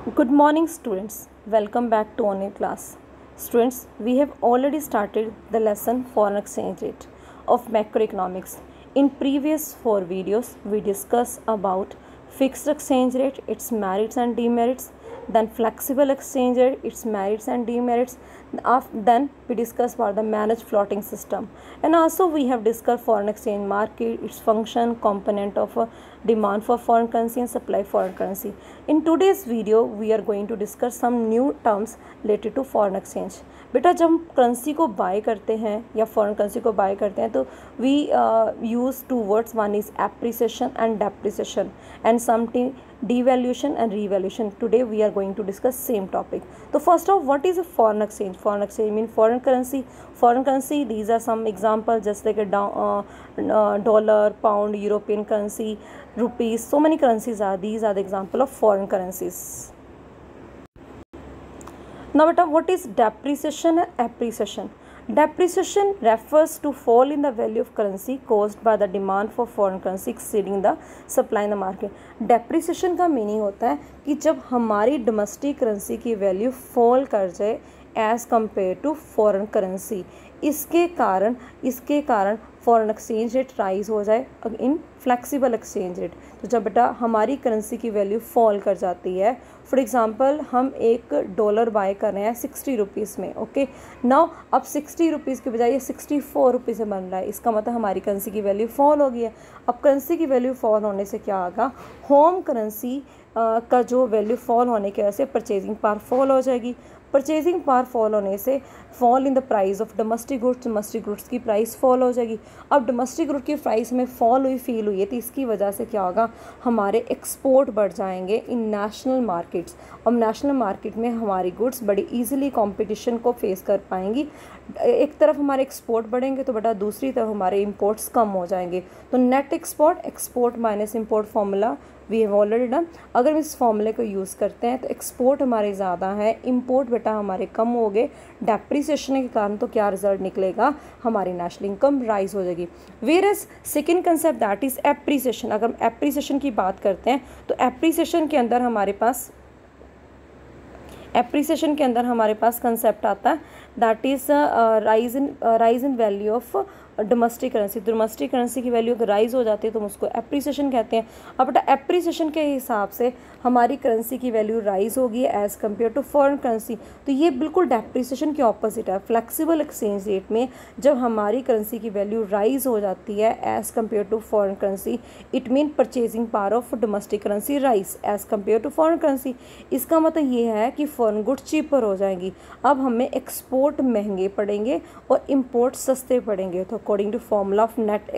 Good morning, students. Welcome back to online class. Students, we have already started the lesson foreign exchange rate of macroeconomics. In previous 4 videos, we discussed about fixed exchange rate, its merits and demerits, then flexible exchange rate, its merits and demerits. Then we discussed about the managed floating system, and also we have discussed foreign exchange market, its function, component of demand for foreign currency and supply foreign currency. In today's video we are going to discuss some new terms related to foreign exchange. बेटा जब हम currency को bye करते हैं या foreign currency को bye करते हैं तो we use two words, one is appreciation and depreciation and something devaluation and revaluation. Today we are going to discuss same topic. So first of, what is a foreign exchange? Foreign exchange mean foreign currency. Foreign currency, these are some examples, just like a dollar, pound, European currency, rupees. So many currencies are, these are the example of foreign currencies. Now beta, what is depreciation and appreciation? Depreciation refers to fall in the value of currency caused by the demand for foreign currency exceeding the supply in the market. Depreciation का meaning होता है कि जब हमारी domestic currency की value fall कर जाए as compare to foreign currency, इसके कारण फॉरेन एक्सचेंज रेट राइज हो जाए इन फ्लेक्सिबल एक्सचेंज रेट. तो जब बेटा हमारी करेंसी की वैल्यू फॉल कर जाती है, फॉर एग्जांपल हम $1 बाय कर रहे हैं 60 रुपीज़ में, ओके नाउ अब 60 रुपीज़ के बजाय ये 64 रुपीज़ से बन रहा है, इसका मतलब हमारी करेंसी की वैल्यू फॉल हो गई है. अब करेंसी की वैल्यू फॉल होने से क्या होगा, होम करेंसी का जो वैल्यू फॉल होने की वजह से परचेजिंग पावर फॉल हो जाएगी. परचेजिंग पावर फॉल होने से fall in the price of domestic goods की प्राइस फॉल हो जाएगी. अब डोमेस्टिक गुड की प्राइस में फॉल फील हुई है तो इसकी वजह से क्या होगा, हमारे एक्सपोर्ट बढ़ जाएंगे इन नेशनल मार्केट्स. और नेशनल मार्केट में हमारी गुड्स बड़ी इजीली कंपटीशन को फेस कर पाएंगी. एक तरफ हमारे एक्सपोर्ट बढ़ेंगे तो बेटा दूसरी तरफ हमारे इंपोर्ट्स कम हो जाएंगे. तो net export minus import formula we have already done. अगर हम इस फॉर्मूले को यूज़ करते हैं तो एक्सपोर्ट हमारे ज़्यादा है, इंपोर्ट बेटा हमारे कम हो गए. डेप्रिसिएशन के कारण तो क्या रिजल्ट निकलेगा, हमारी नेशनल इनकम राइज हो जाएगी. Whereas second concept that is appreciation. अगर हम एप्रिसिएशन की बात करते हैं तो एप्रिसिएशन के अंदर हमारे पास कंसेप्ट आता है that is rise in value of domestic currency. Domestic currency की वैल्यू अगर राइज हो जाती है तो हम उसको एप्रिसिएशन कहते हैं. अब बेटा एप्रिसिएशन के हिसाब से हमारी करेंसी की वैल्यू राइज होगी as compare to foreign currency. तो ये बिल्कुल डेप्रिसिएशन के ऑपोजिट है. फ्लेक्सिबल एक्सचेंज रेट में जब हमारी करेंसी की वैल्यू राइज हो जाती है as compare to foreign currency, it mean purchasing power of domestic currency rise as compare to foreign currency. इसका मतलब ये है कि फॉरेन गुड्स चीपर हो जाएंगी. अब हमें एक्सपोर्ट महंगे पड़ेंगे और इम्पोर्ट सस्ते पड़ेंगे. तो according to formula of net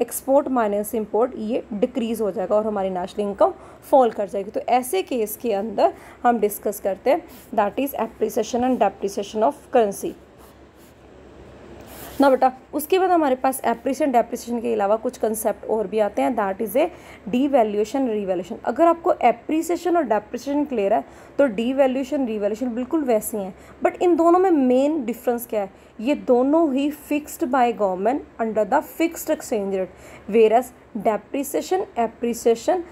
export minus import ये डिक्रीज हो जाएगा और हमारी नेशनल इनकम फॉल कर जाएगी. तो ऐसे केस के अंदर हम डिस्कस करते हैं that is appreciation and depreciation of currency. ना बेटा उसके बाद हमारे पास एप्रिसिएशन डेप्रिसिएशन के अलावा कुछ कंसेप्ट और भी आते हैं that is a devaluation revaluation. अगर आपको एप्रिसिएशन और डेप्रिसिएशन क्लियर है तो डीवैल्यूएशन रिवैल्यूएशन बिल्कुल वैसी हैं. बट इन दोनों में मेन डिफरेंस क्या है, ये दोनों ही fixed by government under the fixed exchange rate. Whereas appreciation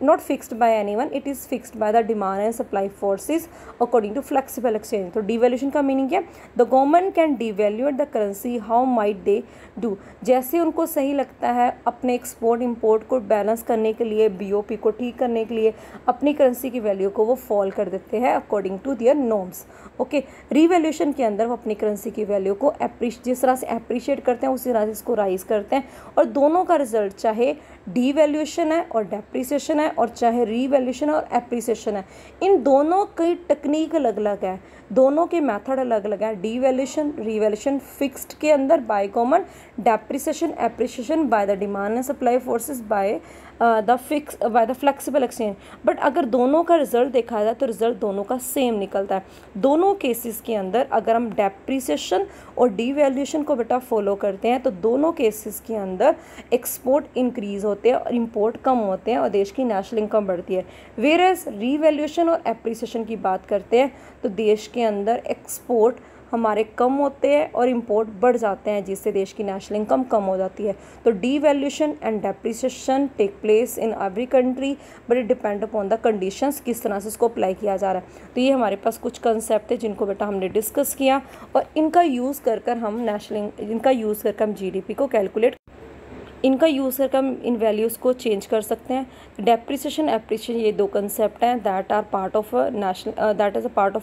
not fixed by anyone, it is fixed by the demand and supply forces according to flexible exchange. तो devaluation का meaning क्या है, the government can devaluate the currency how might they do. जैसे उनको सही लगता है अपने एक्सपोर्ट इंपोर्ट को बैलेंस करने के लिए, BOP को ठीक करने के लिए अपनी करेंसी की वैल्यू को वो फॉल कर देते हैं according to their norms. Okay revaluation के अंदर वो अपनी करेंसी की वैल्यू को जिस तरह से अप्रिशिएट करते हैं उसी तरह से इसको राइज करते हैं. और दोनों का रिजल्ट चाहे डीवैल्यूएशन है और डेप्रिसिएशन है और चाहे रीवैल्यूएशन और एप्रिसिएशन है, इन दोनों की टेक्निक अलग अलग है, दोनों के मेथड अलग अलग है. डीवैल्यूएशन रिवैल्यूएशन फिक्स्ड के अंदर by government, depreciation appreciation by the demand and supply forces by the flexible exchange. But अगर दोनों का रिजल्ट देखा जाए तो रिजल्ट दोनों का सेम निकलता है. दोनों केसेस के अंदर अगर हम डेप्रिसिएशन और डीवैल्यूएशन को बेटा फॉलो करते हैं तो दोनों केसेस के अंदर एक्सपोर्ट इंक्रीज होते हैं और इंपोर्ट कम होते हैं और देश की नेशनल इनकम बढ़ती है. वेयरएज रिवैल्यूएशन और एप्रिसिएशन की बात करते हैं तो देश के अंदर एक्सपोर्ट हमारे कम होते हैं और इंपोर्ट बढ़ जाते हैं, जिससे देश की नेशनल इनकम कम हो जाती है। तो devaluation and depreciation take place in every country but it depend upon the conditions, किस तरह से इसको अप्लाई किया जा रहा है। तो ये हमारे पास कुछ कंसेप्ट है जिनको बेटा हमने डिस्कस किया, और इनका यूज़ कर हम जीडीपी को कैलकुलेट, इनका यूज़ करके हम इन वैल्यूज़ को चेंज कर सकते हैं। डेप्रिसिएशन एप्रिसिएशन ये दो कंसेप्ट हैं that are part of national, that is a part of.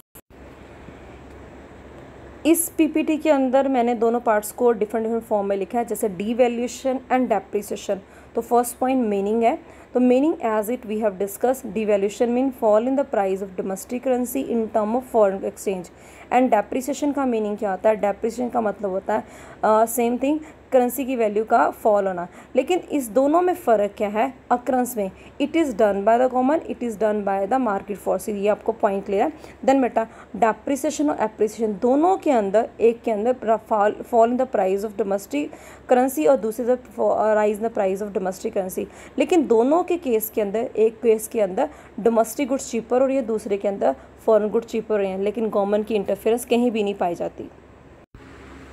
इस पीपीटी के अंदर मैंने दोनों पार्ट्स को डिफरेंट फॉर्म में लिखा है, जैसे डीवैल्यूएशन एंड डेप्रिसिएशन। तो फर्स्ट पॉइंट मीनिंग है, तो meaning as it we have discuss, devaluation mean fall in the price of domestic currency in term of foreign exchange. And depreciation का meaning क्या होता है? डेप्रिसिएशन का मतलब होता है सेम थिंग, करेंसी की वैल्यू का फॉल होना। लेकिन इस दोनों में फ़र्क क्या है? अक्रंस में it is done by the government, it is done by the market forces, ये आपको पॉइंट क्लियर है। देन बेटा डेप्रिसिएशन और एप्रिसिएशन दोनों के अंदर, एक के अंदर fall in the price of domestic currency और दूसरे rise in the price of domestic currency. लेकिन दोनों के केस के अंदर, एक केस के अंदर डोमेस्टिक गुड्स चीपर हो रही है, दूसरे के अंदर फॉरेन गुड्स चीपर हो रही हैं, लेकिन गवर्नमेंट की इंटरफेरेंस कहीं भी नहीं पाई जाती।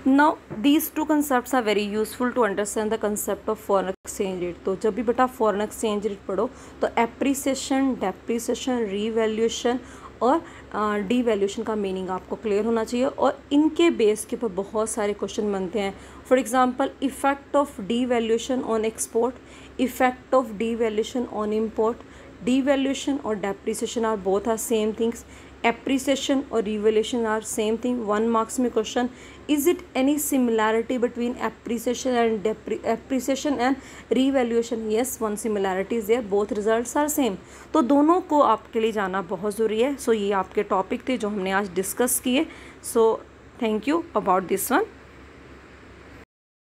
Now these two concepts are very useful to understand the concept of foreign exchange rate। तो जब भी बेटा foreign exchange rate पढ़ो तो एप्रिसिएशन, डेप्रिसिएशन, रीवैल्यूएशन और डीवैल्यूएशन का मीनिंग आपको क्लियर होना चाहिए, और इनके बेस के ऊपर बहुत सारे क्वेश्चन बनते हैं। For example effect of devaluation on export, effect of devaluation on import, devaluation और depreciation are both are same things, appreciation और revaluation are same thing. 1 marks में question, is it any similarity between appreciation and revaluation? Yes, one similarity is there, both results are same. तो दोनों को आपके लिए जाना बहुत ज़रूरी है। सो ये आपके टॉपिक थे जो हमने आज डिस्कस किए। So thank you about this one.